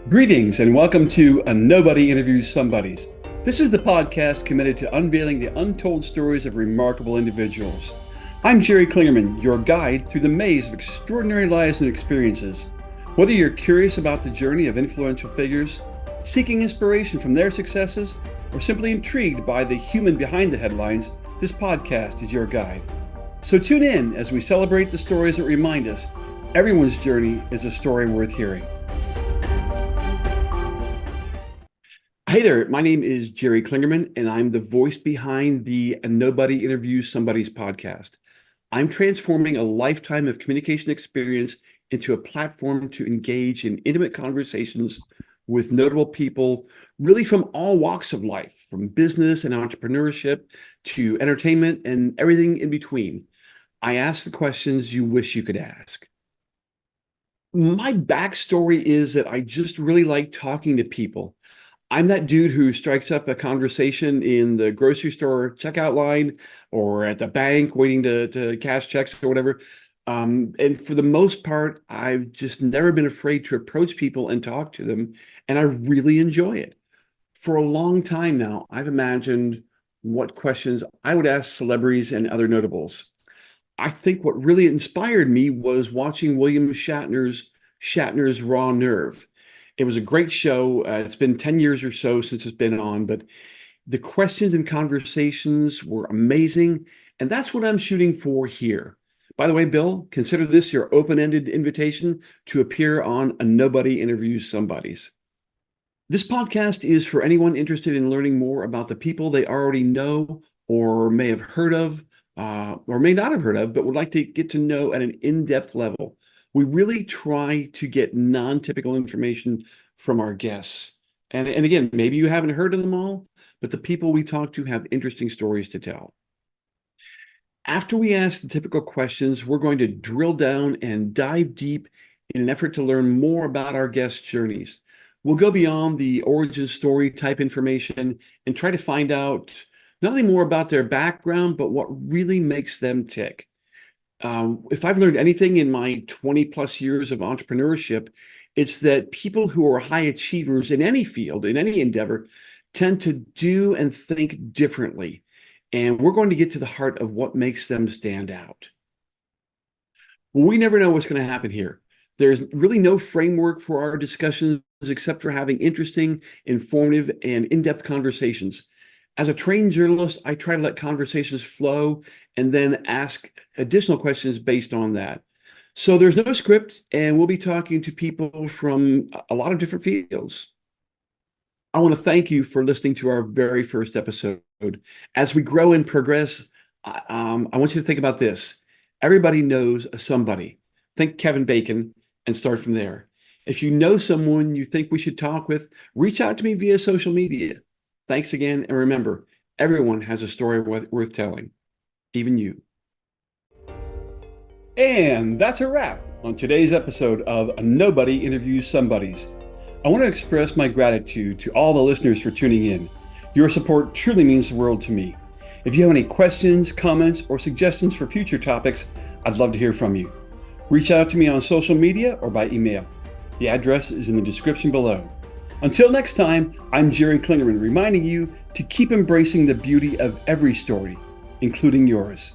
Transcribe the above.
Greetings and welcome to Nobody Interviews Somebodyes. This is the podcast committed to unveiling the untold stories of remarkable individuals. I'm Jerry Klingerman, your guide through the maze of extraordinary lives and experiences. Whether you're curious about the journey of influential figures, seeking inspiration from their successes, or simply intrigued by the human behind the headlines, this podcast is your guide. So tune in as we celebrate the stories that remind us everyone's journey is a story worth hearing. Hey there, my name is Jerry Klingerman, and I'm the voice behind the Nobody Interviews Somebody's podcast. I'm transforming a lifetime of communication experience into a platform to engage in intimate conversations with notable people, really from all walks of life, from business and entrepreneurship to entertainment and everything in between. I ask the questions you wish you could ask. My backstory is that I just really like talking to people. I'm that dude who strikes up a conversation in the grocery store checkout line or at the bank waiting to cash checks or whatever. And for the most part, I've just never been afraid to approach people and talk to them, and I really enjoy it. For a long time now, I've imagined what questions I would ask celebrities and other notables. I think what really inspired me was watching William Shatner's Raw Nerve. It was a great show. It's been 10 years or so since it's been on, but the questions and conversations were amazing. And that's what I'm shooting for here. By the way, Bill, consider this your open-ended invitation to appear on a Nobody Interviews Somebody's. This podcast is for anyone interested in learning more about the people they already know or may have heard of, or may not have heard of, but would like to get to know at an in-depth level. We really try to get non-typical information from our guests. And again, maybe you haven't heard of them all, but the people we talk to have interesting stories to tell. After we ask the typical questions, we're going to drill down and dive deep in an effort to learn more about our guests' journeys. We'll go beyond the origin story type information and try to find out not only more about their background, but what really makes them tick. If I've learned anything in my 20 plus years of entrepreneurship, it's that people who are high achievers in any field, in any endeavor, tend to do and think differently. And we're going to get to the heart of what makes them stand out. Well, we never know what's going to happen here. There's really no framework for our discussions except for having interesting, informative, and in-depth conversations. As a trained journalist, I try to let conversations flow and then ask additional questions based on that. So there's no script, and we'll be talking to people from a lot of different fields. I want to thank you for listening to our very first episode. As we grow and progress, I want you to think about this. Everybody knows a somebody. Think Kevin Bacon and start from there. If you know someone you think we should talk with, reach out to me via social media. Thanks again, and remember, everyone has a story worth telling, even you. And that's a wrap on today's episode of Nobody Interviews Somebody's. I want to express my gratitude to all the listeners for tuning in. Your support truly means the world to me. If you have any questions, comments, or suggestions for future topics, I'd love to hear from you. Reach out to me on social media or by email. The address is in the description below. Until next time, I'm Jerry Klingerman reminding you to keep embracing the beauty of every story, including yours.